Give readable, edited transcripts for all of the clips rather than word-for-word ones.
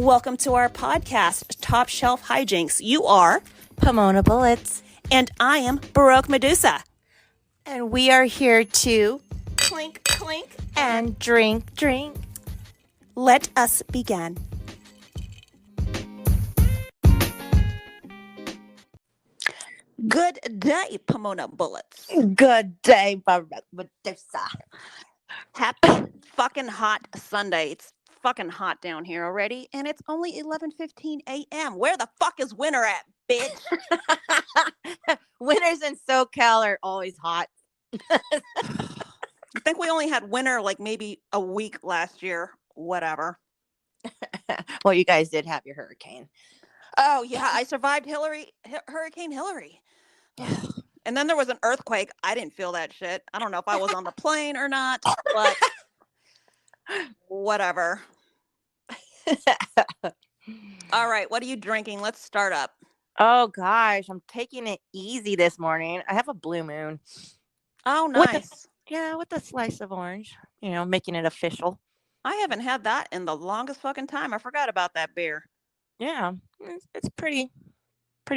Welcome to our podcast, Top Shelf Hijinks. You are Pomona Bullets. And I am Baroque Medusa. And we are here to clink, clink, and drink. Let us begin. Good day, Pomona Bullets. Good day, Baroque Medusa. Happy fucking hot Sunday. It's fucking hot down here already, and it's only 11:15 a.m. Where the fuck is winter at, bitch? Winters in SoCal are always hot. I think we only had winter like maybe a week last year. Whatever. Well, you guys did have your hurricane. Oh, yeah. I survived Hurricane Hillary. And then there was an earthquake. I didn't feel that shit. I don't know if I was on the plane or not, but whatever. All right. What are you drinking? Let's start up. Oh, gosh. I'm taking it easy this morning. I have a blue moon. Oh, nice. With a slice of orange, making it official. I haven't had that in the longest fucking time. I forgot about that beer. Yeah, it's pretty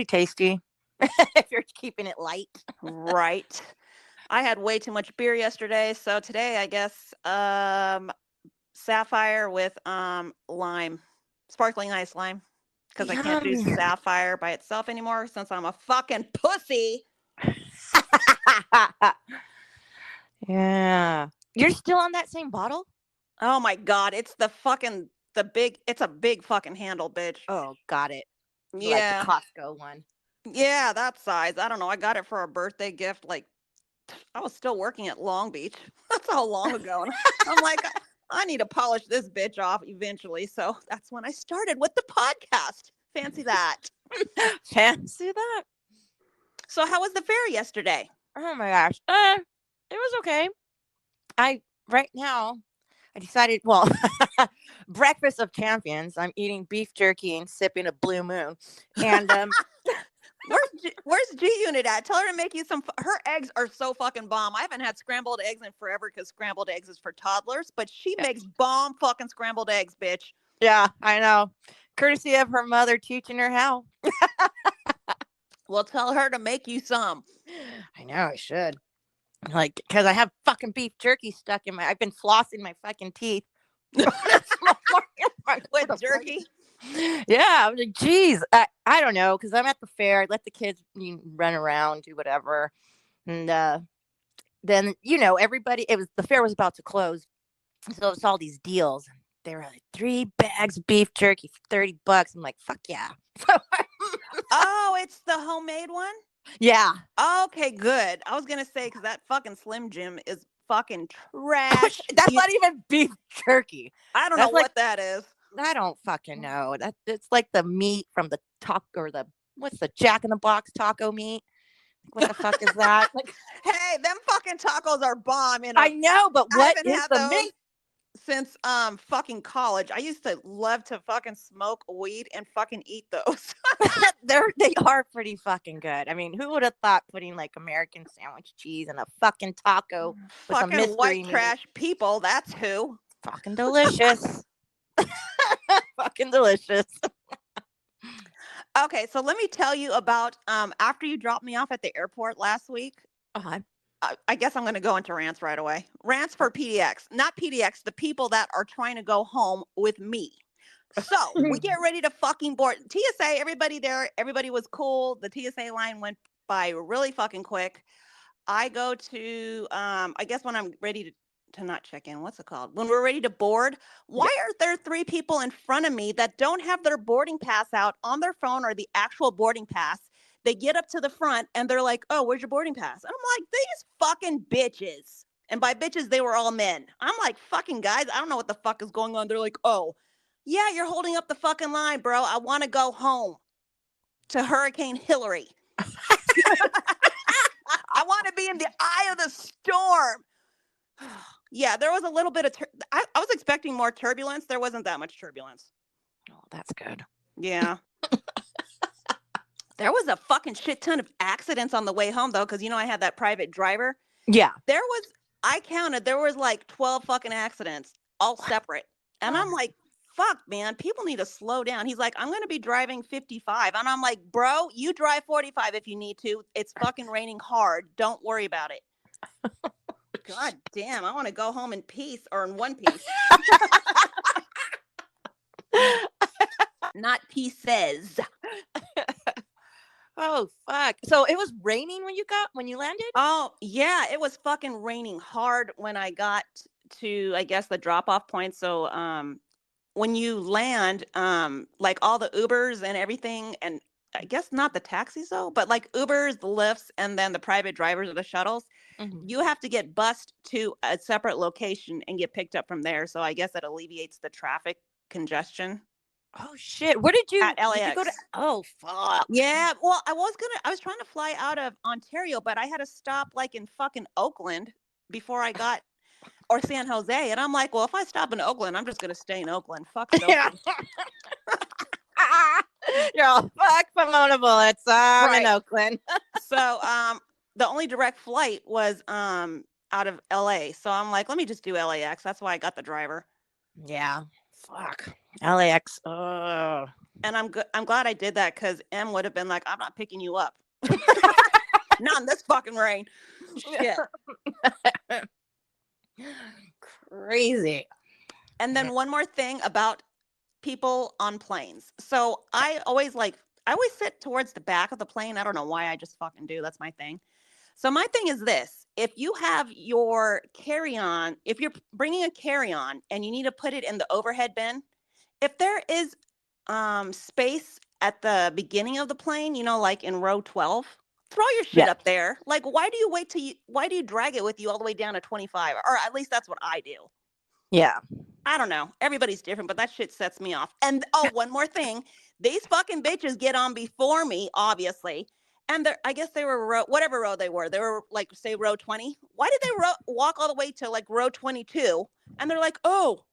tasty if you're keeping it light. Right. I had way too much beer yesterday, so today I guess sapphire with lime, sparkling ice lime, because I can't do sapphire by itself anymore since I'm a fucking pussy. Yeah. You're still on that same bottle? Oh my God, it's a big fucking handle, bitch. Oh, got it. Yeah. Like the Costco one. Yeah, that size. I don't know. I got it for a birthday gift. Like, I was still working at Long Beach. That's how long ago. And I'm like, I need to polish this bitch off eventually. So that's when I started with the podcast. Fancy that. Fancy that. So how was the fair yesterday? Oh my gosh. It was okay. Right now, I decided, breakfast of champions. I'm eating beef jerky and sipping a blue moon. And where's G Unit at? Tell her to make you some. Her eggs are so fucking bomb. I haven't had scrambled eggs in forever because scrambled eggs is for toddlers. But she makes bomb fucking scrambled eggs, bitch. Yeah, I know. Courtesy of her mother teaching her how. Well, tell her to make you some. I know I should. Because I have fucking beef jerky stuck in I've been flossing my fucking teeth. With jerky? Yeah, I'm like, geez, I don't know, because I'm at the fair. I let the kids run around, do whatever. And then, everybody, the fair was about to close. So it's all these deals. They were like 3 bags of beef jerky for $30. I'm like, fuck yeah. Oh, it's the homemade one? Yeah. Okay, good. I was gonna say, because that fucking Slim Jim is fucking trash. That's not even beef jerky. I don't know what that is. I don't fucking know. It's like the meat from the taco, or what's the Jack in the Box taco meat? What the fuck is that? Hey, them fucking tacos are bomb. I know, but what is the meat? Since fucking college. I used to love to fucking smoke weed and fucking eat those. They are pretty fucking good. I mean, who would have thought putting like American sandwich cheese in a fucking taco with fucking a mystery white meat? Trash people, that's who. Fucking delicious. Fucking delicious. Okay, so let me tell you about after you dropped me off at the airport last week. I guess I'm going to go into rants right away. Rants for PDX, not PDX, the people that are trying to go home with me. So we get ready to fucking board. TSA, everybody there, everybody was cool. The TSA line went by really fucking quick. I go to, I guess when I'm ready to not check in, what's it called? When we're ready to board, why are there 3 people in front of me that don't have their boarding pass out on their phone or the actual boarding pass? They get up to the front and they're like, oh, where's your boarding pass? And I'm like, these fucking bitches. And by bitches, they were all men. I'm like, fucking guys, I don't know what the fuck is going on. They're like, oh, yeah, you're holding up the fucking line, bro. I want to go home to Hurricane Hillary. I want to be in the eye of the storm. Yeah, there was a little bit of, I was expecting more turbulence. There wasn't that much turbulence. Oh, that's good. Yeah. There was a fucking shit ton of accidents on the way home, though, because, I had that private driver. Yeah. I counted, there was like 12 fucking accidents, all separate. And I'm like, fuck, man, people need to slow down. He's like, I'm going to be driving 55. And I'm like, bro, you drive 45 if you need to. It's fucking raining hard. Don't worry about it. God damn, I want to go home in peace or in one piece. Not pieces. Oh, fuck. So it was raining when you landed? Oh, yeah, it was fucking raining hard when I got to, I guess, the drop-off point. So, when you land, like all the Ubers and everything, and I guess not the taxis though, but like Ubers, the lifts, and then the private drivers of the shuttles, you have to get bused to a separate location and get picked up from there. So I guess it alleviates the traffic congestion. Oh shit. Where did you At did you go to? LAX. Oh fuck. Yeah, well, I was trying to fly out of Ontario, but I had to stop like in fucking Oakland before I got or San Jose. And I'm like, well, if I stop in Oakland, I'm just gonna stay in Oakland. Fuck Oakland. You're all fuck Pomona bullets. I'm in Oakland. So the only direct flight was out of LA. So I'm like, let me just do LAX. That's why I got the driver. Yeah. Fuck. LAX. Oh. And I'm glad I did that because M would have been like, I'm not picking you up. Not in this fucking rain. Shit. Crazy. And then one more thing about people on planes. So I always sit towards the back of the plane. I don't know why, I just fucking do. That's my thing. So my thing is this: if you have your carry-on, if you're bringing a carry-on and you need to put it in the overhead bin, if there is space at the beginning of the plane, like in row 12, throw your shit up there. Like, why do you drag it with you all the way down to 25? Or at least that's what I do. Yeah. I don't know. Everybody's different, but that shit sets me off. And one more thing. These fucking bitches get on before me, obviously. And I guess they were whatever row they were. They were like, say, row 20. Why did they walk all the way to like row 22? And they're like, oh,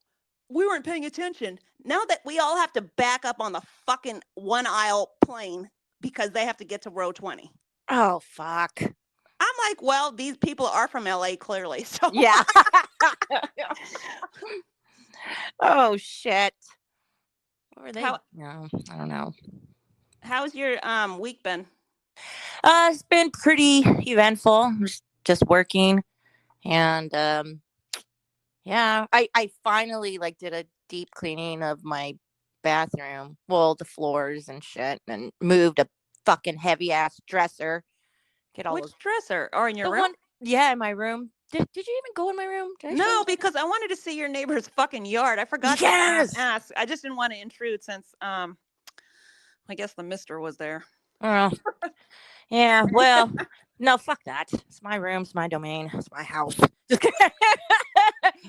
we weren't paying attention. Now that we all have to back up on the fucking one aisle plane because they have to get to row 20. Oh, fuck. I'm like, well, these people are from LA, clearly. So yeah. Oh, shit. What were they? No, I don't know. How's your week been? It's been pretty eventful. Just working. And yeah, I finally did a deep cleaning of my bathroom. Well, the floors and shit, and moved a fucking heavy ass dresser. Which dresser? Or in your room? Yeah, in my room. Did you even go in my room? No, because I wanted to see your neighbor's fucking yard. I forgot to ask. I just didn't want to intrude since I guess the mister was there. Oh. Yeah, well, no, fuck that. It's my room, it's my domain, it's my house.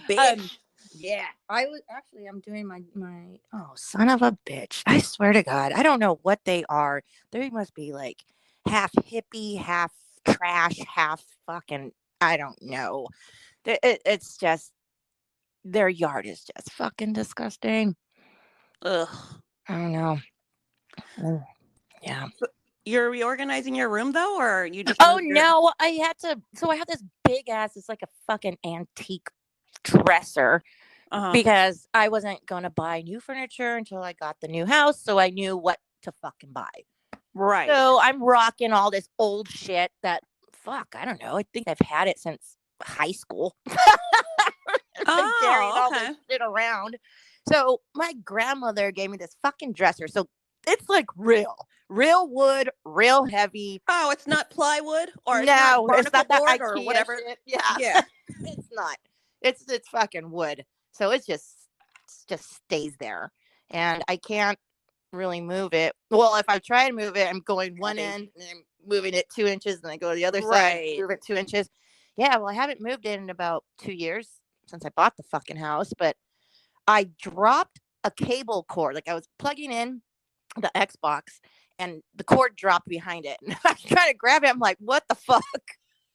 Bitch. Yeah. I'm doing my oh, son of a bitch. I swear to God, I don't know what they are. They must be like half hippie, half trash, half fucking, I don't know. It's just, their yard is just fucking disgusting. Ugh. I don't know. Yeah. You're reorganizing your room though, or you just? Oh no, I had to. So I have this big ass. It's like a fucking antique dresser because I wasn't gonna buy new furniture until I got the new house, so I knew what to fucking buy. Right. So I'm rocking all this old shit that I don't know. I think I've had it since high school. Carrying all this shit around. So my grandmother gave me this fucking dresser. So it's like real wood, real heavy. Oh, it's not plywood or no, it's not that board or IKEA whatever. Shit. Yeah. It's not. It's fucking wood. So it just stays there, and I can't really move it. Well, if I try to move it, I'm going one end and I'm moving it 2 inches, and then I go to the other side, move it 2 inches. Yeah, well, I haven't moved it in about 2 years since I bought the fucking house, but I dropped a cable cord. Like I was plugging in the Xbox and the cord dropped behind it. And I was trying to grab it. I'm like, what the fuck?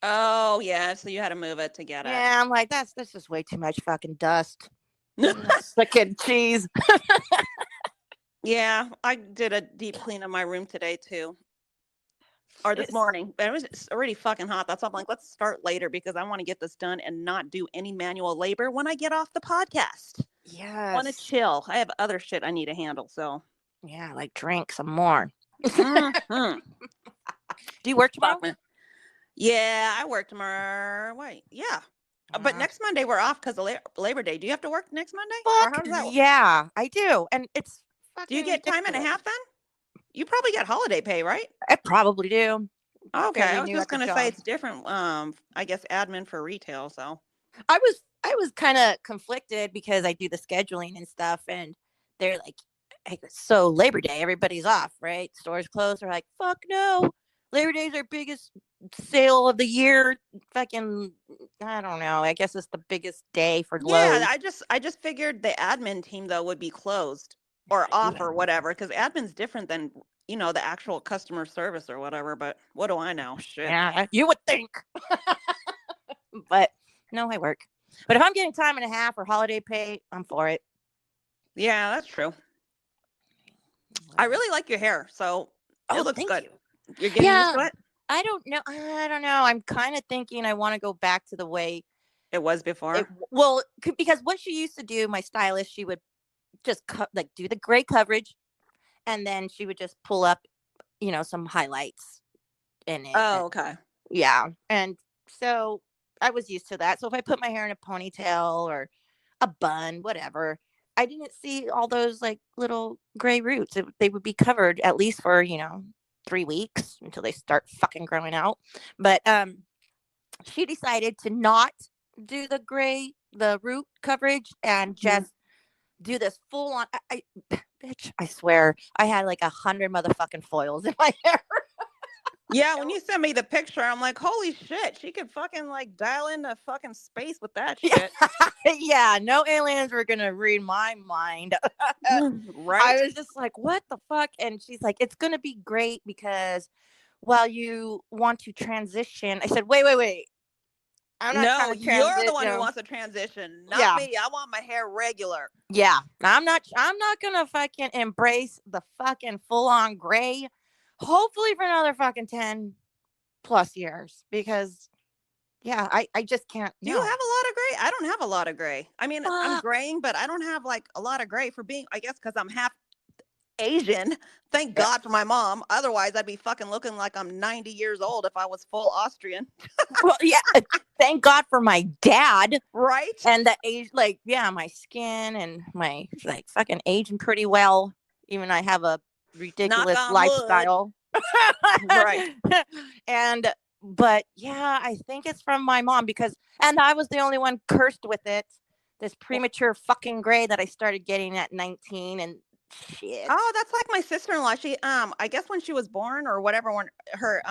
Oh, yeah. So you had to move it to get it. Yeah, I'm like, that's just way too much fucking dust. Fucking cheese. Yeah, I did a deep clean of my room today too. Or this morning. But it's already fucking hot. That's why I'm like, let's start later because I want to get this done and not do any manual labor when I get off the podcast. want to Yes. chill. I have other shit I need to handle. So Yeah, like drink some more. Mhm. Do you work tomorrow? Fuck, man. Yeah, I work tomorrow. Wait, yeah. But next Monday we're off because of Labor Day. Do you have to work next Monday? Or Fuck how does that work? yeah, I do. And it's Do you fucking get time and a ridiculous. half then? You probably get holiday pay, right? I probably do. Okay, I Fairly was new just at the gonna say job. it's different. I guess admin for retail. So I was kind of conflicted because I do the scheduling and stuff, and they're like, so Labor Day, everybody's off, right? Stores closed. They're like, fuck no, Labor Day's our biggest sale of the year. Fucking, I don't know. I guess it's the biggest day for yeah, Lowe's. I just figured the admin team though would be closed or off or whatever because admin's different than the actual customer service or whatever. But what do I know? Shit. Yeah, you would think, but no, I work. But if I'm getting time and a half or holiday pay, I'm for it. Yeah, that's true. I really like your hair, so it looks Thank good. you. You're getting used Yeah, to it? I don't know. I'm kind of thinking I want to go back to the way It was before. because what she used to do, my stylist, she would just like do the gray coverage, and then she would just pull up, some highlights in it. Oh, okay. Yeah, and so I was used to that. So if I put my hair in a ponytail or a bun, whatever, I didn't see all those like little gray roots. They would be covered at least for 3 weeks until they start fucking growing out. But she decided to not do the root coverage and just do this full on. Bitch, I swear, I had like 100 motherfucking foils in my hair. Yeah, when you sent me the picture, I'm like, holy shit, she could fucking like dial into fucking space with that shit. Yeah, no aliens were gonna read my mind. Right? I was just like, what the fuck? And she's like, it's gonna be great because while you want to transition, I said, wait. I'm not No, trying to you're the one who transition. wants to transition, not Yeah. me. I want my hair regular. Yeah. I'm not gonna fucking embrace the fucking full on gray, hopefully for another fucking 10 plus years. Because yeah, I just can't. Do you No. have a lot of gray? I don't have a lot of gray. I mean, I'm Fuck. graying, but I don't have like a lot of gray for being, I guess, because I'm half Asian. Thank Yeah. God for my mom. Otherwise, I'd be fucking looking like I'm 90 years old if I was full Austrian. Well, yeah. Thank God for my dad. Right? And the age, like, yeah, my skin and my like fucking aging pretty well. Even I have a ridiculous Knock on lifestyle. Right. But yeah, I think it's from my mom and I was the only one cursed with it. This premature fucking gray that I started getting at 19 and shit. Oh, that's like my sister-in-law. She I guess when she was born or whatever, when her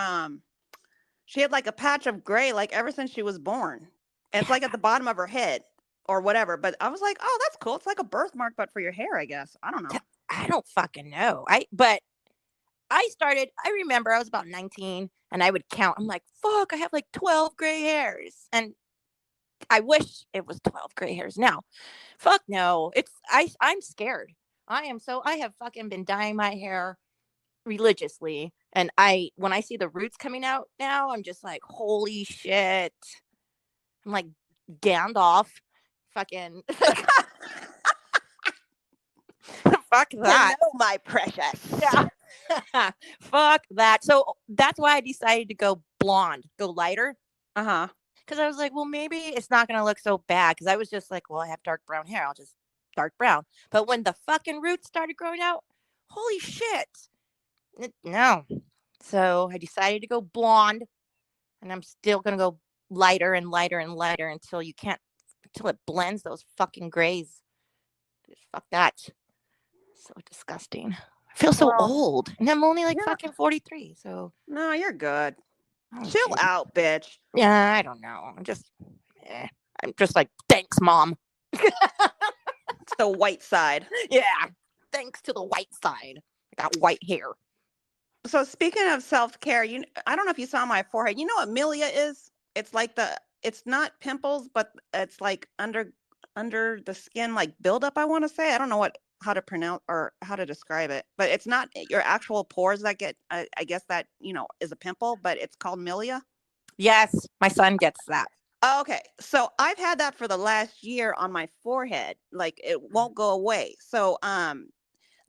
she had like a patch of gray like ever since she was born. And it's like at the bottom of her head or whatever. But I was like, oh, that's cool. It's like a birthmark, but for your hair, I guess. I don't know. I don't fucking know. I remember I was about 19 and I would count. I'm like, fuck, I have like 12 gray hairs. And I wish it was 12 gray hairs now. Fuck no. I'm scared. I have fucking been dyeing my hair religiously. And when I see the roots coming out now, I'm just like, holy shit. I'm like Gandalf. Fucking fuck that. Hello, my precious. Yeah. Fuck that. So that's why I decided to go blonde, go lighter. Uh-huh. Because I was like, well, maybe it's not going to look so bad. Because I was just like, well, I have dark brown hair. I'll just dark brown. But when the fucking roots started growing out, holy shit. No. So I decided to go blonde. And I'm still going to go lighter and lighter and lighter until it blends those fucking grays. Fuck that. So disgusting. I feel so old. And I'm only like fucking 43. So. No, you're good. Okay. Chill out, bitch. Yeah, I don't know. I'm just like, thanks, Mom. It's the white side. Yeah. Thanks to the white side. I got white hair. So speaking of self-care, I don't know if you saw my forehead. You know what milia is? It's like it's not pimples, but it's like under the skin, like buildup, I want to say. I don't know how to pronounce or how to describe it, but it's not your actual pores that get, I guess that, is a pimple, but it's called milia. Yes, my son gets that. Okay, so I've had that for the last year on my forehead. Like it won't go away. So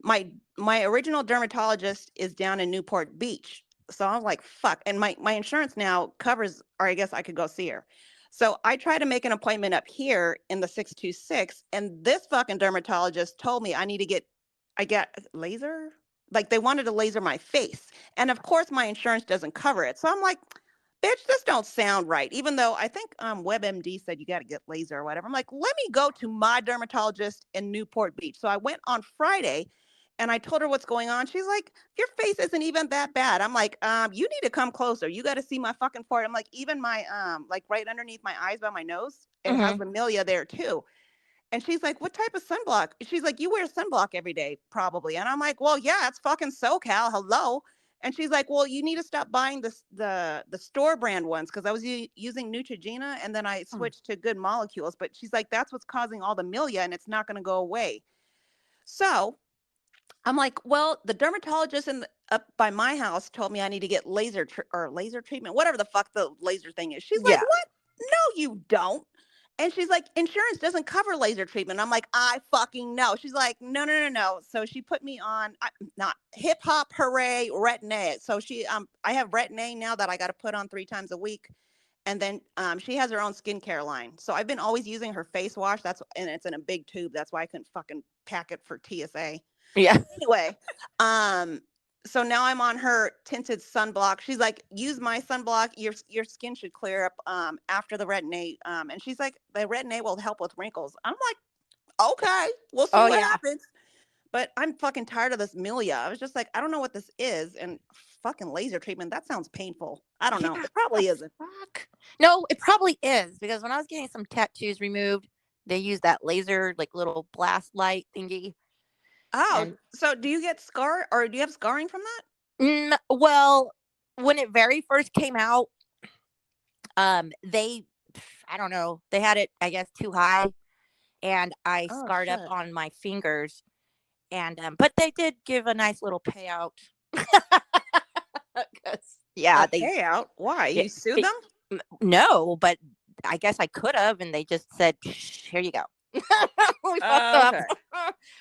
my my original dermatologist is down in Newport Beach. So I'm like, fuck. And my insurance now covers, or I guess I could go see her. So I try to make an appointment up here in the 626, and this fucking dermatologist told me I get laser. Like they wanted to laser my face. And of course my insurance doesn't cover it. So I'm like, bitch, this don't sound right. Even though I think WebMD said you got to get laser or whatever. I'm like, let me go to my dermatologist in Newport Beach. So I went on Friday and I told her what's going on. She's like, your face isn't even that bad. I'm like, you need to come closer. You got to see my fucking forehead. I'm like, even my like right underneath my eyes by my nose, it has the milia there too. And she's like, what type of sunblock? She's like, you wear sunblock every day, probably. And I'm like, well, yeah, it's fucking SoCal. Hello. And she's like, well, you need to stop buying the store brand ones because I was using Neutrogena and then I switched to Good Molecules. But she's like, that's what's causing all the milia and it's not going to go away. So I'm like, well, the dermatologist up by my house told me I need to get laser treatment, whatever the fuck the laser thing is. She's like, what? No, you don't. And she's like, insurance doesn't cover laser treatment. I'm like, I fucking know. She's like, no, no, no, no. So she put me on not hip hop hooray Retin-A. So I have Retin-A now that I got to put on 3 times a week. And then she has her own skincare line. So I've been always using her face wash. And it's in a big tube. That's why I couldn't fucking pack it for TSA. Yeah. Anyway, so now I'm on her tinted sunblock. She's like, use my sunblock. Your skin should clear up after the Retin-A. And she's like, the Retin-A will help with wrinkles. I'm like, okay, we'll see what happens. But I'm fucking tired of this milia. I was just like, I don't know what this is. And fucking laser treatment, that sounds painful. I don't know. It probably isn't. Fuck. No, it probably is because when I was getting some tattoos removed, they use that laser, like little blast light thingy. Oh, so do you get do you have scarring from that? Well, when it very first came out, I don't know, they had it, I guess, too high, and I scarred up on my fingers, and but they did give a nice little payout. Yeah, payout. Why? You sued them? No, but I guess I could have, and they just said, "Here you go."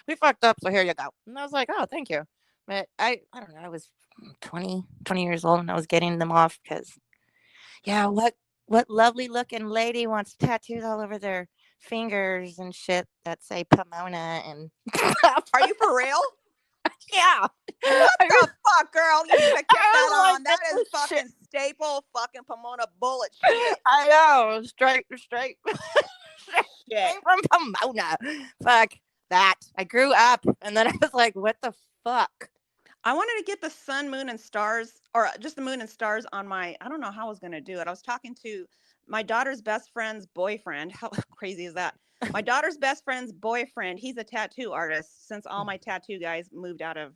We fucked up, so here you go. And I was like, oh, thank you. But I don't know, I was 20 years old and I was getting them off because what lovely looking lady wants tattoos all over their fingers and shit that say Pomona and Are you for real? Yeah. What the fuck, girl? You should have kept that on. That is fucking staple fucking Pomona bullet shit. I know. Straight from Pomona. Fuck that. I grew up and then I was like, what the fuck? I wanted to get the sun, moon, and stars, or just the moon and stars on I don't know how I was going to do it. I was talking to my daughter's best friend's boyfriend. How crazy is that? My daughter's best friend's boyfriend, he's a tattoo artist since all my tattoo guys moved out of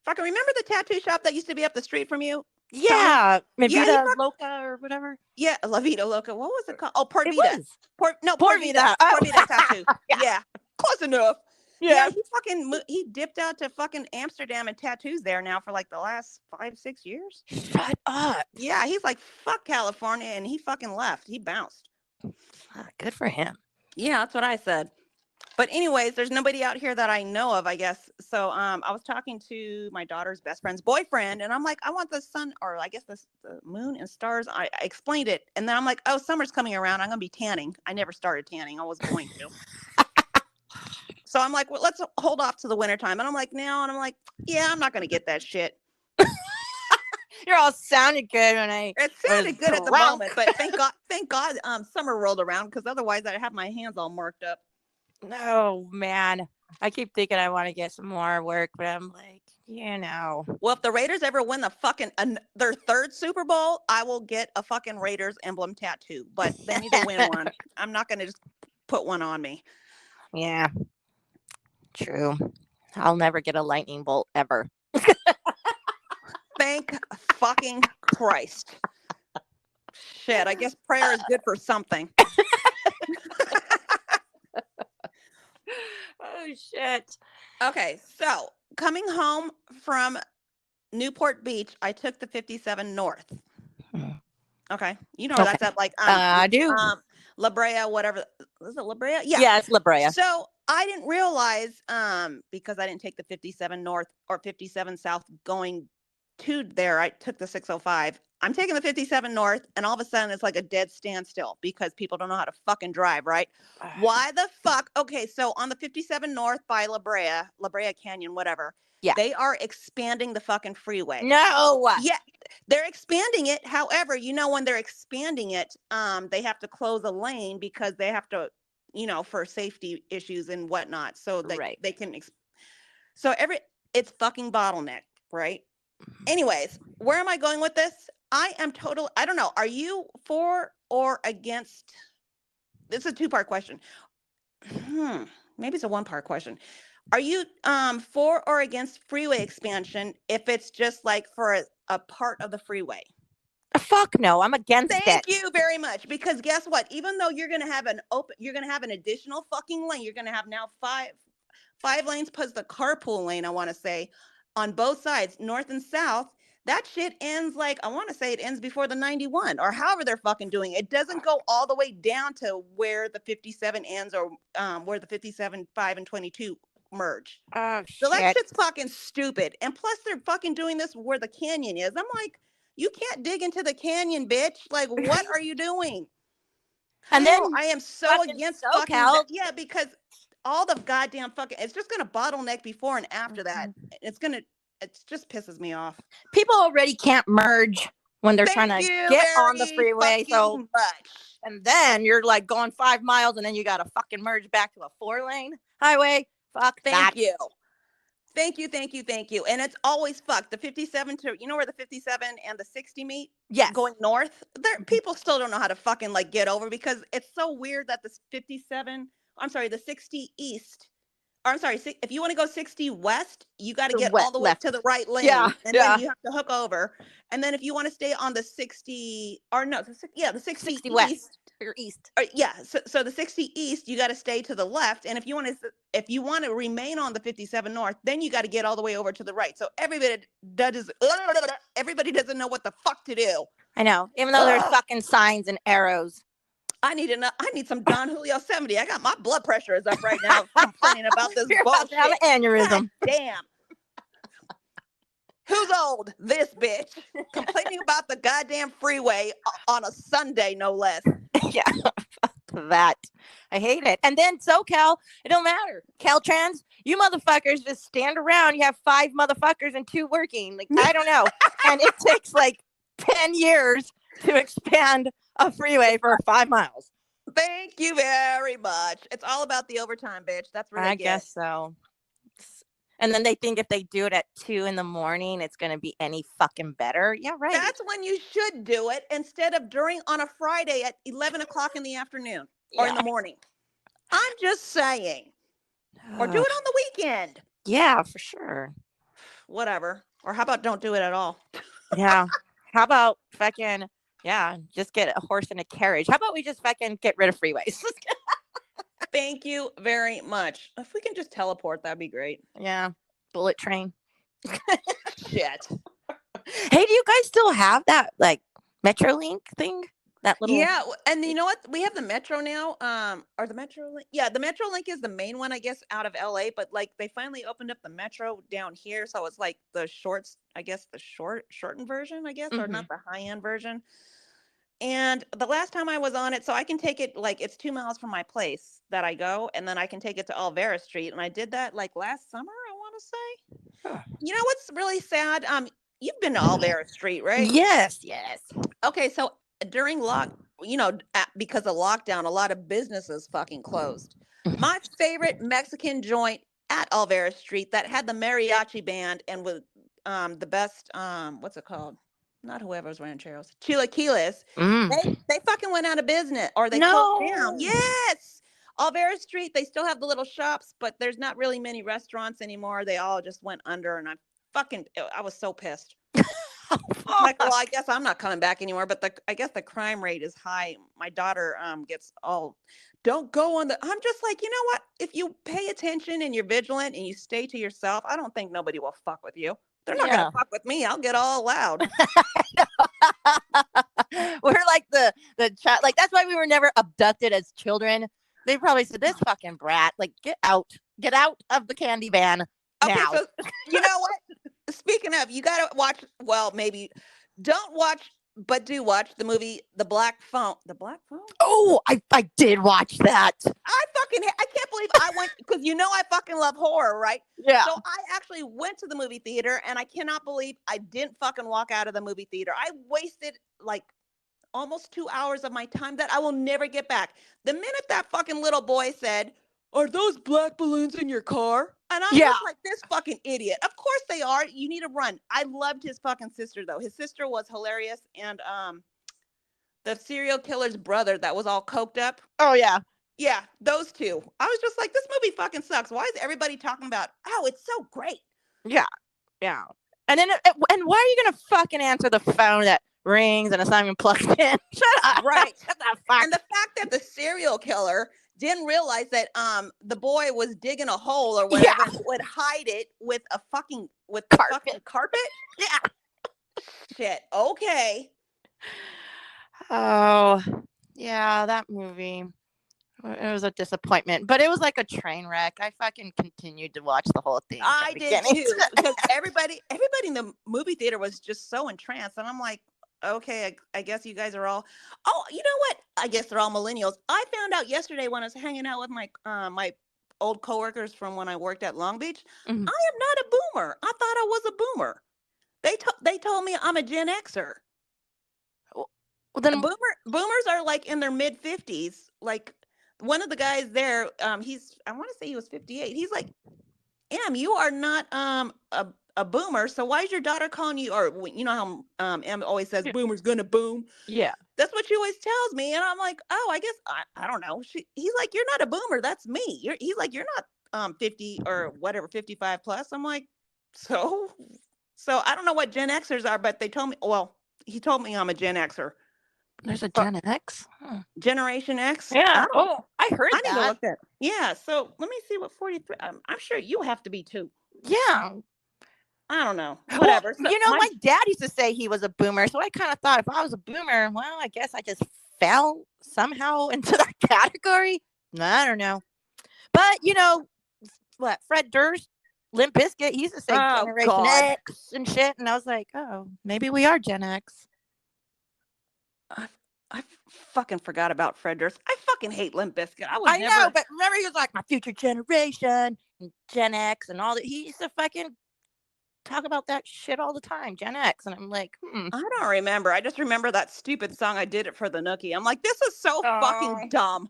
fucking remember the tattoo shop that used to be up the street from you? Yeah, Medusa Loca or whatever. Yeah, La Vida Loca. What was it called? Oh, Por Vida. Por Vida. Oh. Por Vida tattoo. Yeah, close enough. Yeah, he dipped out to fucking Amsterdam and tattoos there now for like the last 5-6 years. Shut up. Yeah, he's like, fuck California, and he fucking left. He bounced. Good for him. Yeah, that's what I said. But anyways, there's nobody out here that I know of, I guess. So I was talking to my daughter's best friend's boyfriend, and I'm like, I want the sun, or I guess the moon and stars. I explained it, and then I'm like, oh, summer's coming around. I'm gonna be tanning. I never started tanning. I was going to. So I'm like, well, let's hold off to the wintertime. And I'm like, now, and I'm like, yeah, I'm not gonna get that shit. You're all sounded good when it sounded good at the moment, but thank God, summer rolled around because otherwise I'd have my hands all marked up. No, man. I keep thinking I want to get some more work, but I'm like, Well, if the Raiders ever win their 3rd Super Bowl, I will get a fucking Raiders emblem tattoo. But they need to win one. I'm not going to just put one on me. Yeah. True. I'll never get a lightning bolt ever. Thank fucking Christ. Shit, I guess prayer is good for something. Oh, shit. Okay, so coming home from Newport Beach, I took the 57 North. Okay. You know where that's at, like, I do. La Brea, whatever. Is it La Brea? Yeah. Yeah, it's La Brea. So I didn't realize, because I didn't take the 57 North or 57 South going to there. I took the 605. I'm taking the 57 North, and all of a sudden it's like a dead standstill because people don't know how to fucking drive, right? Why the fuck? Okay, so on the 57 North by La Brea Canyon, whatever. Yeah. They are expanding the fucking freeway. No. Yeah, they're expanding it. However, when they're expanding it, they have to close a lane because they have to, for safety issues and whatnot. So they can, so it's fucking bottleneck, right? Anyways, where am I going with this? I don't know. Are you for or against? This is a 2-part question. Maybe it's a 1-part question. Are you for or against freeway expansion if it's just like for a part of the freeway? Fuck no, I'm against it. Thank you very much. Because guess what? Even though you're gonna have an additional fucking lane. You're gonna have now five lanes plus the carpool lane. I want to say on both sides, north and south. That shit ends I want to say it ends before the 91 or however they're fucking doing it. It doesn't go all the way down to where the 57 ends or where the 57, 5, and 22 merge. Oh, so that shit's fucking stupid. And plus they're fucking doing this where the canyon is. I'm like, you can't dig into the canyon, bitch. Like, what are you doing? And then I am so against fucking SoCal. Yeah, because all the goddamn fucking, it's just gonna bottleneck before and after that. It just pisses me off. People already can't merge when they're trying to get on the freeway. So much. And then you're like going 5 miles and then you got to fucking merge back to a 4-lane highway. Fuck that. Thank you. And it's always fucked. The 57 where the 57 and the 60 meet? Yes. Going north. People still don't know how to fucking get over because it's so weird that the 60 east. Or I'm sorry, if you want to go 60 west, you got to get all the way to the right lane. Yeah. And then you have to hook over. And then if you want to stay on the 60 the 60 west east. or east. So the 60 east, you got to stay to the left. And if you want to remain on the 57 north, then you got to get all the way over to the right. So everybody doesn't know what the fuck to do. I know. Even though there's fucking signs and arrows. I need some Don Julio 70. I got my blood pressure is up right now complaining about this bullshit. About to have an aneurysm. God damn. Who's old? This bitch. Complaining about the goddamn freeway on a Sunday, no less. Yeah. That. I hate it. And then SoCal, it don't matter. Caltrans, you motherfuckers just stand around. You have 5 motherfuckers and 2 working. Like, I don't know. And it takes 10 years to expand a freeway for 5 miles. Thank you very much. It's all about the overtime, bitch. That's what I guess so. And then they think if they do it at 2 in the morning, it's going to be any fucking better. Yeah, right. That's when you should do it instead of on a Friday at 11 o'clock in the afternoon or in the morning. I'm just saying. Or do it on the weekend. Yeah, for sure. Whatever. Or how about don't do it at all? Yeah. How about fucking... Yeah, just get a horse and a carriage. How about we just fucking get rid of freeways? Thank you very much. If we can just teleport, that'd be great. Yeah, bullet train. Shit. Hey, do you guys still have that MetroLink thing? That little... Yeah, and you know what? We have the Metro now. Or the MetroLink. Yeah, the MetroLink is the main one, I guess, out of LA. But they finally opened up the Metro down here, so it's the shorts. I guess the shortened version, I guess, or not the high end version. And the last time I was on it, so I can take it it's 2 miles from my place that I go, and then I can take it to Alvera Street. And I did that last summer, I want to say. Huh. You know what's really sad? You've been to Alvera Street, right? Yes. Okay, so during because of lockdown, a lot of businesses fucking closed. My favorite Mexican joint at Alvera Street that had the mariachi band and with the best what's it called? Not Whoever's Rancheros. Chilaquiles. They fucking went out of business or they closed down. Yes. Alvera Street, they still have the little shops, but there's not really many restaurants anymore. They all just went under and I was so pissed. Well, I guess I'm not coming back anymore, but I guess the crime rate is high. My daughter gets all, don't go on I'm just like, you know what? If you pay attention and you're vigilant and you stay to yourself, I don't think nobody will fuck with you. They're not going to fuck with me. I'll get all loud. We're like the child. Like that's why we were never abducted as children. They probably said, "This fucking brat, like get out of the candy van Okay, now." so you know what? Speaking of, you gotta watch. Well, maybe don't watch, but do watch the movie The Black Phone. The Black Phone. Oh, I did watch that. I can't believe I went because I fucking love horror, right? Yeah. So I actually went to the movie theater, and I cannot believe I didn't fucking walk out of the movie theater. I wasted like almost 2 hours of my time that I will never get back. The minute that fucking little boy said, "Are those black balloons in your car?" And I'm just like, this fucking idiot. Of course they are. You need to run. I loved his fucking sister though. His sister was hilarious, and the serial killer's brother that was all coked up. Oh yeah. Yeah, those two. I was just like, this movie fucking sucks. Why is everybody talking about? Oh, it's so great. Yeah. Yeah. And then and why are you gonna fucking answer the phone that rings and it's not even plugged in? Shut up. Right. Shut the fuck. And the fact that the serial killer didn't realize that the boy was digging a hole or whatever and would hide it with a fucking carpet. Yeah. Shit. Okay. Oh, yeah, that movie. It was a disappointment, but it was like a train wreck. I fucking continued to watch the whole thing. I did too, because everybody in the movie theater was just so entranced, and I'm like, okay, I guess you guys are all. Oh, you know what? I guess they're all millennials. I found out yesterday when I was hanging out with my my old coworkers from when I worked at Long Beach. I am not a boomer. I thought I was a boomer. They told me I'm a Gen Xer. Well, then boomers are like in their mid 50s. Like one of the guys there, I want to say he was 58. He's like, Em, you are not a boomer. So why is your daughter calling you? Or you know how Em always says boomer's gonna boom. Yeah, that's what she always tells me. And I'm like, oh, I guess I don't know. He's like, you're not a boomer. That's me. He's like, you're not 50 or whatever, 55 plus. I'm like, so I don't know what Gen Xers are, but they told me. Well, he told me I'm a Gen Xer. There's a Gen X? Generation X? Yeah. I heard that. I need to look at. Yeah. So let me see what 43. I'm sure you have to be too. Yeah. I don't know. Whatever. Well, so my dad used to say he was a boomer. So I kind of thought if I was a boomer, well, I guess I just fell somehow into that category. I don't know. But, what, Fred Durst, Limp Bizkit, he used to say Generation X and shit. And I was like, oh, maybe we are Gen X. I fucking forgot about Fred Durst. I fucking hate Limp Bizkit. I know, but remember he was like my future generation and Gen X and all that. He used to fucking talk about that shit all the time, Gen X. And I'm like, I don't remember. I just remember that stupid song. I did it for the Nookie. I'm like, this is so fucking dumb.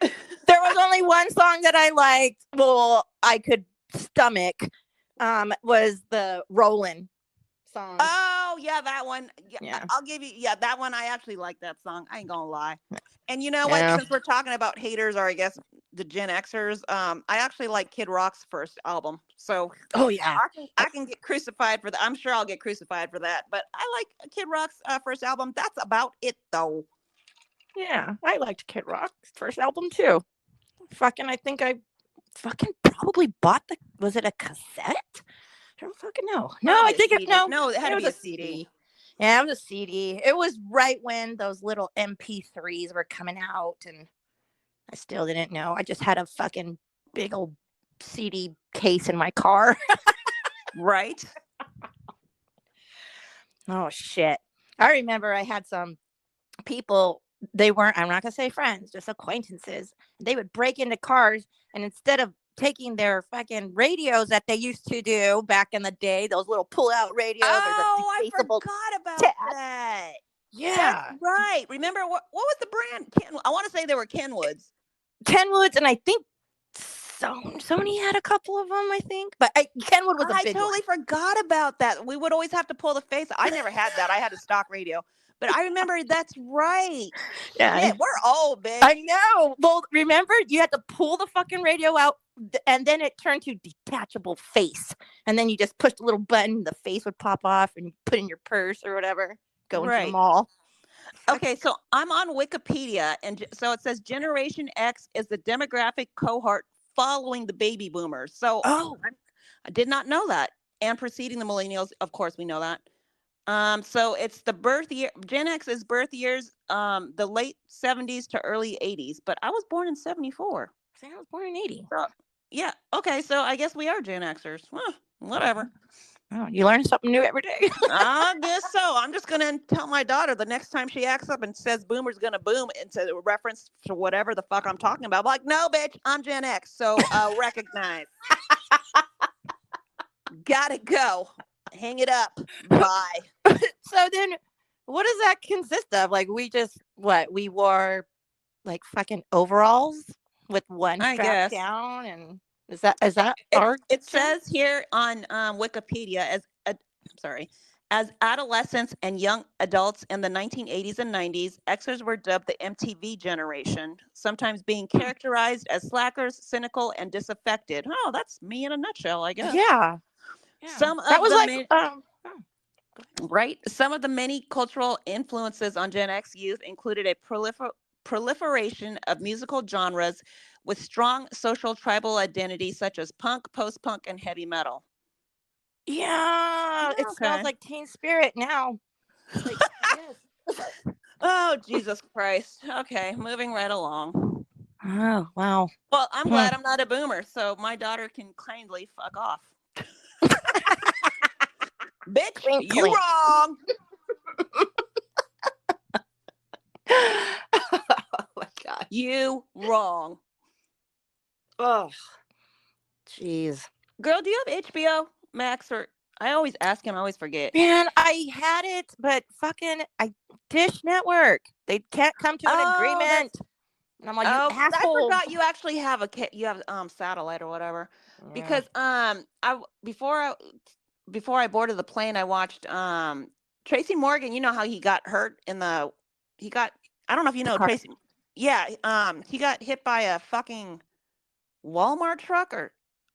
There was only one song that I liked. Well, I could stomach. Was the Rollin' song. Oh yeah, that one. Yeah. I'll give you. Yeah, that one. I actually like that song. I ain't gonna lie. And you know what? Since we're talking about haters, or I guess the Gen Xers, I actually like Kid Rock's first album. So I can get crucified for that. I'm sure I'll get crucified for that. But I like Kid Rock's first album. That's about it, though. Yeah, I liked Kid Rock's first album too. I think I probably bought was it a cassette? I don't fucking know. No, I think it had to be a CD. Yeah, it was a CD. It was right when those little MP3s were coming out, and I still didn't know. I just had a fucking big old CD case in my car. Right? Oh, shit. I remember I had some people, I'm not going to say friends, just acquaintances. They would break into cars, and instead of taking their fucking radios that they used to do back in the day, those little pull-out radios. Oh, I forgot about that. Yeah. That's right. Remember, what was the brand? I want to say they were Kenwoods. Kenwoods, and I think Sony had a couple of them, I think. But Kenwood was a big one. I totally forgot about that. We would always have to pull the face. I never had that. I had a stock radio. But I remember that's right. Yeah. Shit, we're old, bitch. I know. Well, remember, you had to pull the fucking radio out, and then it turned to detachable face. And then you just pushed a little button, the face would pop off, and you put in your purse or whatever, go into the mall. Okay, so I'm on Wikipedia, and so it says Generation X is the demographic cohort following the baby boomers. So I did not know that. And preceding the millennials, of course, we know that. So it's the birth year. Gen X is birth years, the late 70s to early 80s. But I was born in 74. See, I was born in 80. So, yeah. Okay. So I guess we are Gen Xers. Whatever. Oh, you learn something new every day. I guess so. I'm just gonna tell my daughter the next time she acts up and says "Boomer's gonna boom" into a reference to whatever the fuck I'm talking about. I'm like, no, bitch, I'm Gen X, so recognize. Gotta go. Hang it up. Bye. So then, what does that consist of? Like, we wore like fucking overalls with one I strap guess. down, and is that our? It says here on Wikipedia as adolescents and young adults in the 1980s and 90s, Xers were dubbed the MTV generation, sometimes being characterized as slackers, cynical, and disaffected. Oh, that's me in a nutshell, I guess. Yeah. Some of that was right. Some of the many cultural influences on Gen X youth included a proliferation of musical genres with strong social tribal identity, such as punk, post-punk, and heavy metal. Yeah, it smells like Teen Spirit now. Like, yes. Oh, Jesus Christ. Okay, moving right along. Oh, wow. Well, I'm glad I'm not a boomer, so my daughter can kindly fuck off. Bitch, Clink, you clink. wrong. Oh my God. You wrong. Oh, jeez. Girl, do you have HBO Max? Or I always ask him, I always forget. Man, I had it, but fucking Dish Network. They can't come to an agreement. And I'm like, you asshole. I forgot you actually have satellite or whatever. Yeah. Because before I boarded the plane, I watched Tracy Morgan. You know how he got hurt I don't know if you know Tracy. Yeah, he got hit by a fucking Walmart truck, or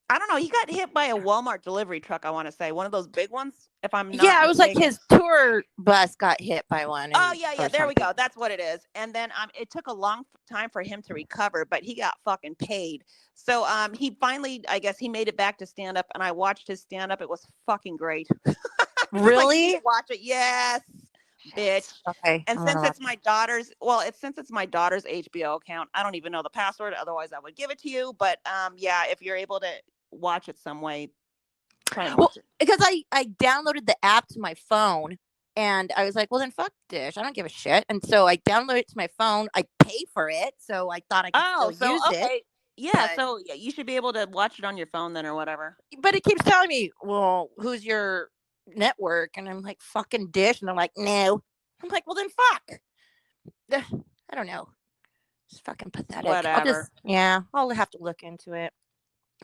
I don't know. He got hit by a Walmart delivery truck, I want to say. One of those big ones, if I'm not Yeah, it was mistaken. Like his tour bus got hit by one. Oh, yeah. There we go. That's what it is. And then it took a long time for him to recover, but he got fucking paid. So he finally, I guess he made it back to stand up, and I watched his stand up. It was fucking great. Really? Like, watch it. Yes, bitch. Okay. And since it's my daughter's HBO account, I don't even know the password. Otherwise, I would give it to you. But yeah, if you're able to watch it some way, try and watch it. Because I downloaded the app to my phone, and I was like, well, then fuck Dish. I don't give a shit. And so I downloaded it to my phone. I pay for it, so I thought I could still use it. Yeah, so you should be able to watch it on your phone then or whatever. But it keeps telling me, well, who's your network? And I'm like, fucking Dish. And they're like, no. I'm like, well, then fuck. I don't know. It's fucking pathetic. Whatever. I'll have to look into it.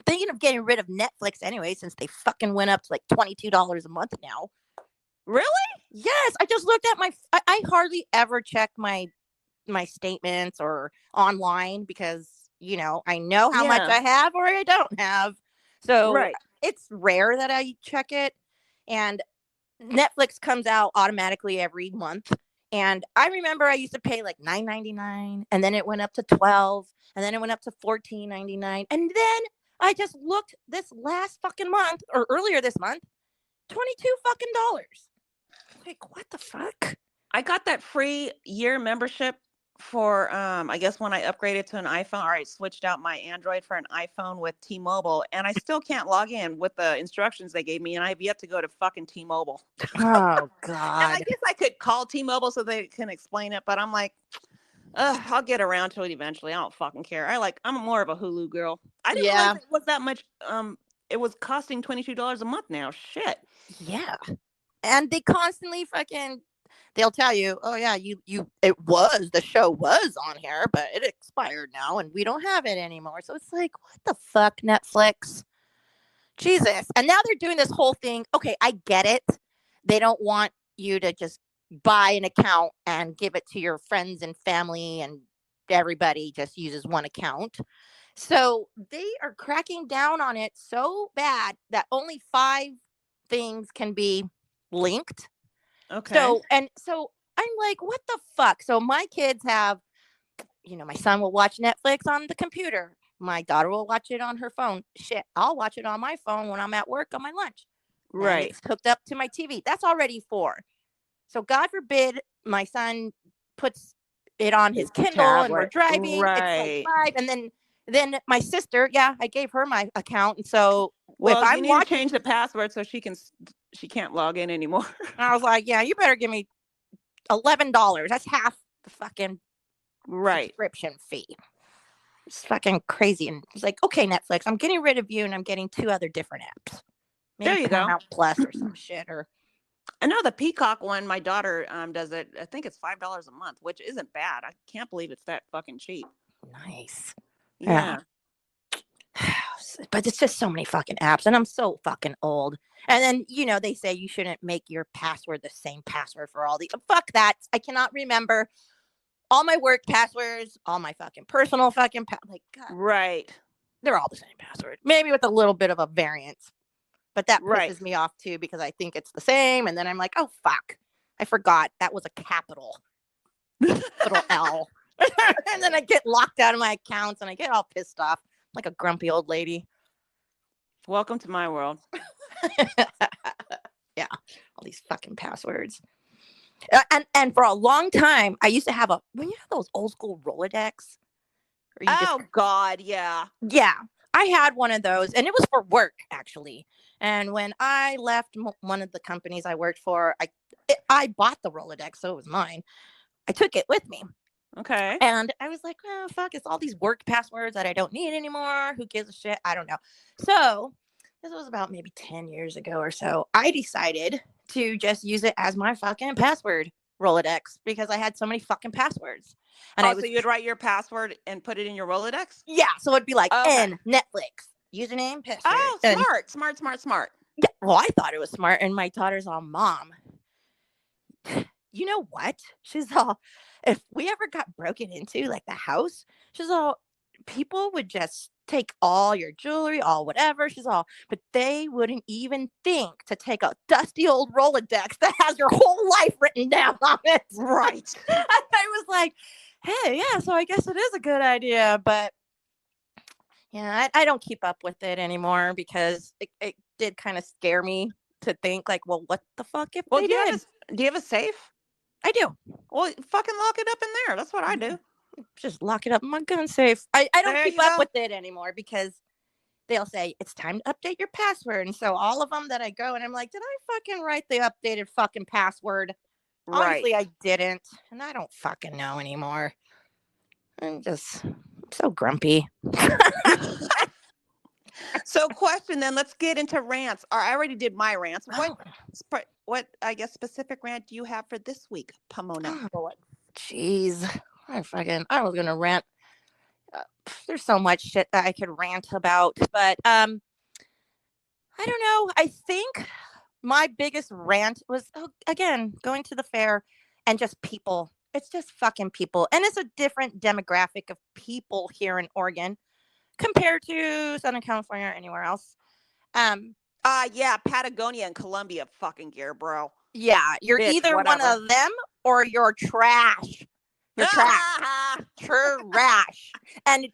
Thinking of getting rid of Netflix anyway, since they fucking went up to like $22 a month now. Really? Yes. I just looked at I hardly ever check my statements or online because, I know how much I have or I don't have. So it's rare that I check it. And Netflix comes out automatically every month. And I remember I used to pay like $9.99, and then it went up to $12, and then it went up to $14.99. And then I just looked this last fucking month, or earlier this month, $22 fucking dollars. Like, what the fuck? I got that free year membership for I guess when I upgraded to an iPhone, or I switched out my Android for an iPhone with T-Mobile, and I still can't log in with the instructions they gave me, and I have yet to go to fucking T-Mobile. Oh God. And I guess I could call T-Mobile so they can explain it, but I'm like, I'll get around to it eventually. I don't fucking care. I'm more of a Hulu girl. I didn't realize it was that much. It was costing $22 a month now. Shit. Yeah. And they constantly they'll tell you, oh yeah, the show was on here, but it expired now and we don't have it anymore. So it's like, what the fuck, Netflix? Jesus. And now they're doing this whole thing. Okay, I get it. They don't want you to just buy an account and give it to your friends and family, and everybody just uses one account. So they are cracking down on it so bad that only 5 things can be linked. Okay. So I'm like, what the fuck? So my kids have, my son will watch Netflix on the computer. My daughter will watch it on her phone. Shit, I'll watch it on my phone when I'm at work on my lunch. Right. And it's hooked up to my TV. That's already 4. So God forbid my son puts it on his Kindle and we're driving. Right. It's like 5. And then my sister, I gave her my account. And so well, if you need to change the password so she can't log in anymore. I was like, yeah, you better give me $11. That's half the fucking subscription fee. It's fucking crazy. And it's like, okay, Netflix, I'm getting rid of you and I'm getting 2 other different apps. Maybe there you Paramount Plus or some shit. Or I know the Peacock one, my daughter does it. I think it's $5 a month, which isn't bad. I can't believe it's that fucking cheap. Nice. Yeah. But it's just so many fucking apps and I'm so fucking old. And then, they say you shouldn't make your password the same password for all the fuck that. I cannot remember all my work passwords, all my fucking personal fucking like God. Right. They're all the same password. Maybe with a little bit of a variance. But that pisses me off too because I think it's the same and then I'm like, "Oh fuck. I forgot that was a capital L." And then I get locked out of my accounts and I get all pissed off like a grumpy old lady. Welcome to my world. Yeah, all these fucking passwords. And for a long time, I used to have when you have those old school Rolodex. God, yeah. Yeah, I had one of those, and it was for work actually. And when I left one of the companies I worked for, I bought the Rolodex, so it was mine. I took it with me. Okay. And I was like, oh, fuck, it's all these work passwords that I don't need anymore. Who gives a shit? I don't know. So this was about maybe 10 years ago or so. I decided to just use it as my fucking password Rolodex because I had so many fucking passwords. And so you'd write your password and put it in your Rolodex? Yeah. So it'd be like N Netflix, username, password. Oh, smart. Yeah. Well, I thought it was smart. And my daughter's all, Mom, you know what? She's all, if we ever got broken into, like the house, she's all, people would just take all your jewelry, all whatever. She's all, but they wouldn't even think to take a dusty old Rolodex that has your whole life written down on it. Right. I was like, hey, yeah, so I guess it is a good idea. But yeah, I don't keep up with it anymore because it did kind of scare me to think like, well, what the fuck if they did? Do you have a safe? I do. Well, fucking lock it up in there. That's what I do. Just lock it up in my gun safe. I don't keep up with it anymore because they'll say it's time to update your password. And so all of them that I go and I'm like, did I fucking write the updated fucking password? Right. Honestly, I didn't. And I don't fucking know anymore. I'm so grumpy. So question then, let's get into rants. I already did my rants. What I guess specific rant do you have for this week, Pomona? Oh, jeez. I was gonna rant. There's so much shit that I could rant about, but I don't know. I think my biggest rant was again going to the fair and just people. It's just fucking people, and it's a different demographic of people here in Oregon compared to Southern California or anywhere else. Yeah, Patagonia and Colombia fucking gear, bro. Yeah, you're either one of them or you're trash. You're trash. Trash. And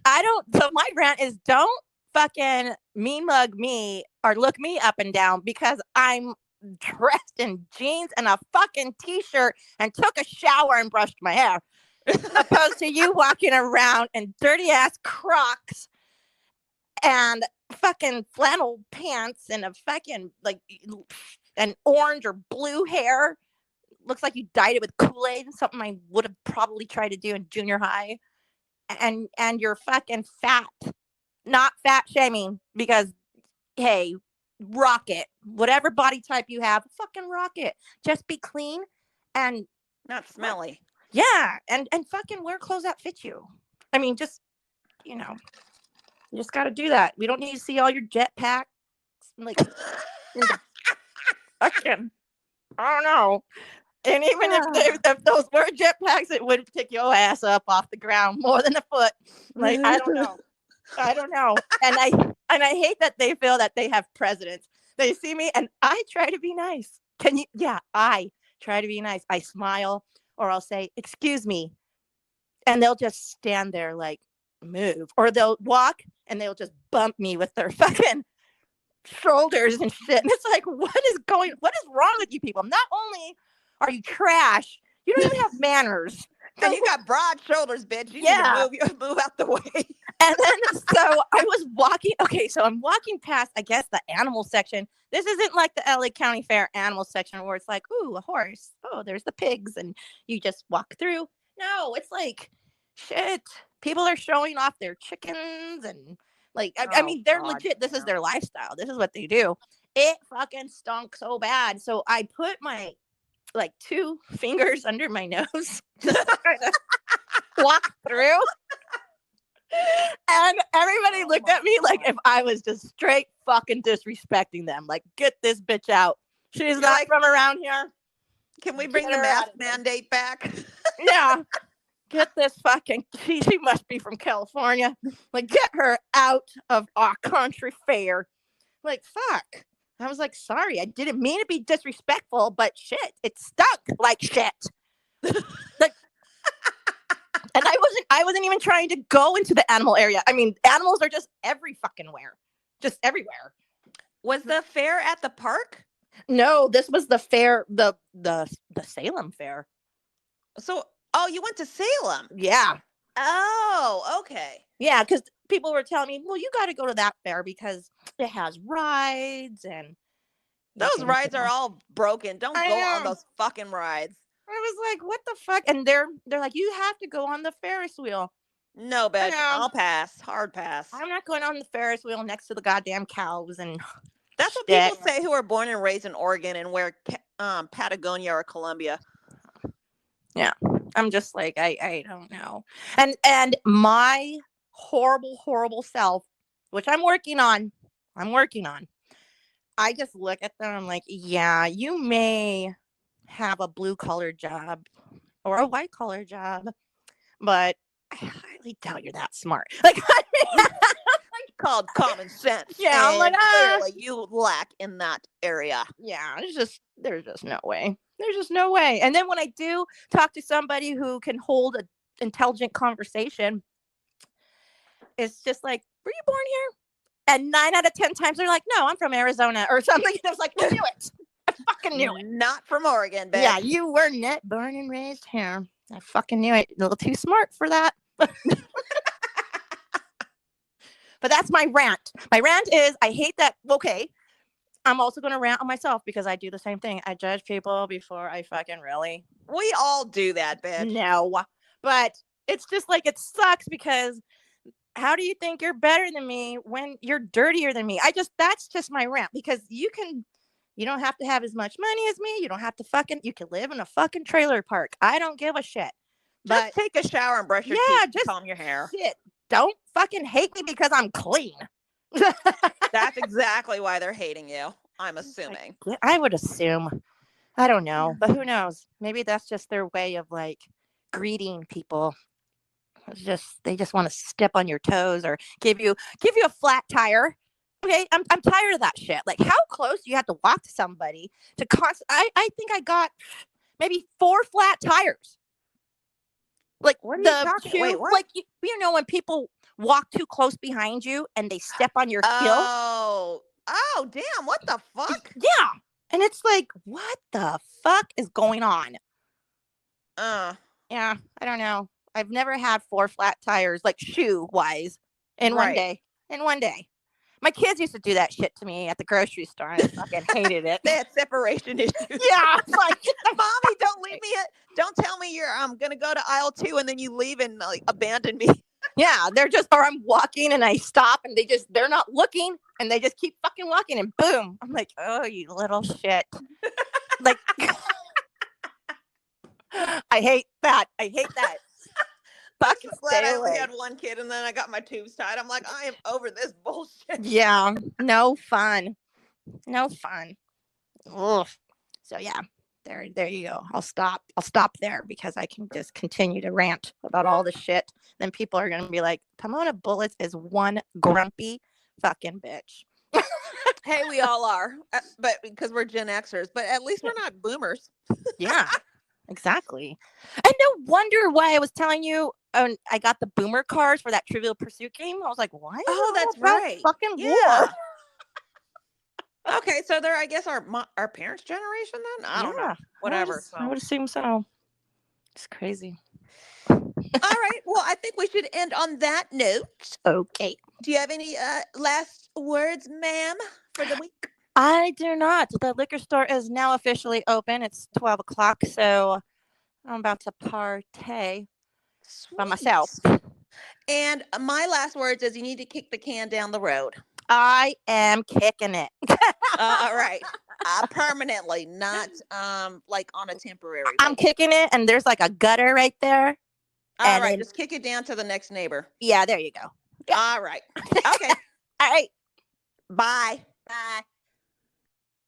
so my rant is don't fucking mean mug me or look me up and down because I'm dressed in jeans and a fucking t-shirt and took a shower and brushed my hair. Opposed to you walking around in dirty ass Crocs and fucking flannel pants and a fucking like an orange or blue hair. Looks like you dyed it with Kool-Aid, something I would have probably tried to do in junior high. And you're fucking fat. Not fat shaming because, hey, rock it. Whatever body type you have, fucking rock it. Just be clean and not smelly. Yeah, and fucking wear clothes that fit you. I mean, just, you just got to do that. We don't need to see all your jetpacks. Like, fucking, I don't know. And even if those were jetpacks, it would pick your ass up off the ground more than a foot. Like, I don't know. And I hate that they feel that they have presidents. They see me and I try to be nice. I try to be nice. I smile or I'll say, excuse me. And they'll just stand there like, move. Or they'll walk and they'll just bump me with their fucking shoulders and shit. And it's like, what is wrong with you people? Not only Are you trash? You don't even have manners. And you got broad shoulders, bitch. You need to move out the way. And then, so I was walking. Okay, so I'm walking past, I guess, the animal section. This isn't like the LA County Fair animal section where it's like, ooh, a horse. Oh, there's the pigs. And you just walk through. No, it's like, shit. People are showing off their chickens. And like, I mean, they're legit. This is their lifestyle. This is what they do. It fucking stunk so bad. So I put my like 2 fingers under my nose just to kind of walk through. And everybody looked at me like if I was just straight fucking disrespecting them. Like, get this bitch out. She's not from around here. Can we bring the mask mandate back? Yeah. Get this fucking, she must be from California. Like, get her out of our country fair. Like, fuck. I was like, sorry, I didn't mean to be disrespectful, but shit, it stunk like shit. Like, and I wasn't even trying to go into the animal area. I mean, animals are just every fucking where, just everywhere. Was the fair at the park? No, this was the fair, the Salem fair. So, you went to Salem? Yeah. Oh, okay. Yeah, because people were telling me, well, you got to go to that fair because it has rides and those rides are all broken. Don't go on those fucking rides. I was like, what the fuck? And they're like, you have to go on the Ferris wheel. No, bitch. I'll pass. Hard pass. I'm not going on the Ferris wheel next to the goddamn cows and that's what people say who are born and raised in Oregon and wear Patagonia or Columbia. Yeah. I'm just like, I don't know. And my horrible self, which I'm working on. I just look at them. I'm like, yeah, you may have a blue collar job or a white collar job, but I highly doubt you're that smart. Like, I mean, called common sense. Yeah, I'm like, clearly you lack in that area. Yeah, there's just no way. There's just no way. And then when I do talk to somebody who can hold an intelligent conversation, it's just like, were you born here? And 9 out of 10 times they're like, no, I'm from Arizona or something. And I was like, I knew it. I fucking knew it. Not from Oregon, bitch. Yeah, you were not born and raised here. I fucking knew it. A little too smart for that. But that's my rant. My rant is, I hate that. Okay, I'm also going to rant on myself because I do the same thing. I judge people before I fucking really. We all do that, bitch. No, but it's just like, it sucks because how do you think you're better than me when you're dirtier than me? That's just my rant because you don't have to have as much money as me. You don't have to you can live in a fucking trailer park. I don't give a shit. Just take a shower and brush your teeth and comb your hair. Shit. Don't fucking hate me because I'm clean. That's exactly why they're hating you, I'm assuming. I would assume. I don't know, but who knows? Maybe that's just their way of like greeting people. They just want to step on your toes or give you a flat tire. Okay, I'm tired of that shit. Like, how close do you have to walk to somebody to I think I got maybe 4 flat tires. Like, what are you talking? Wait, what? Like, you know when people walk too close behind you and they step on your heel? Oh, damn! What the fuck? Yeah, and it's like, what the fuck is going on? Yeah, I don't know. I've never had 4 flat tires, like shoe wise, in one day. In one day. My kids used to do that shit to me at the grocery store, and I fucking hated it. They had separation issues. Yeah, like, mommy, don't leave me. Don't tell me you're gonna go to aisle 2 and then you leave and like abandon me. Yeah, or I'm walking and I stop and they're not looking and they just keep fucking walking and boom. I'm like, oh, you little shit. Like, I hate that. Fucking glad I only had one kid and then I got my tubes tied. I'm like, I am over this bullshit. Yeah, no fun. Ugh. So yeah, there you go. I'll stop there because I can just continue to rant about all this shit. Then people are gonna be like, Pomona Bullets is one grumpy fucking bitch. Hey, we all are, but because we're Gen Xers, but at least we're not boomers. Yeah, exactly. And no wonder why I was telling you I got the boomer cards for that Trivial Pursuit game. I was like, why? Oh, that's right. Fucking war. Okay, so they're, I guess, our parents' generation then? I don't know. Whatever. I would assume so. It's crazy. All right. Well, I think we should end on that note. Okay. Do you have any last words, ma'am, for the week? I do not. The liquor store is now officially open. It's 12 o'clock, so I'm about to partay by myself. And my last words is you need to kick the can down the road. I am kicking it. All right. Permanently, not like on a temporary basis. I'm kicking it, and there's like a gutter right there. All right. Just kick it down to the next neighbor. Yeah, there you go. Yeah. All right. Okay. All right. Bye. Bye.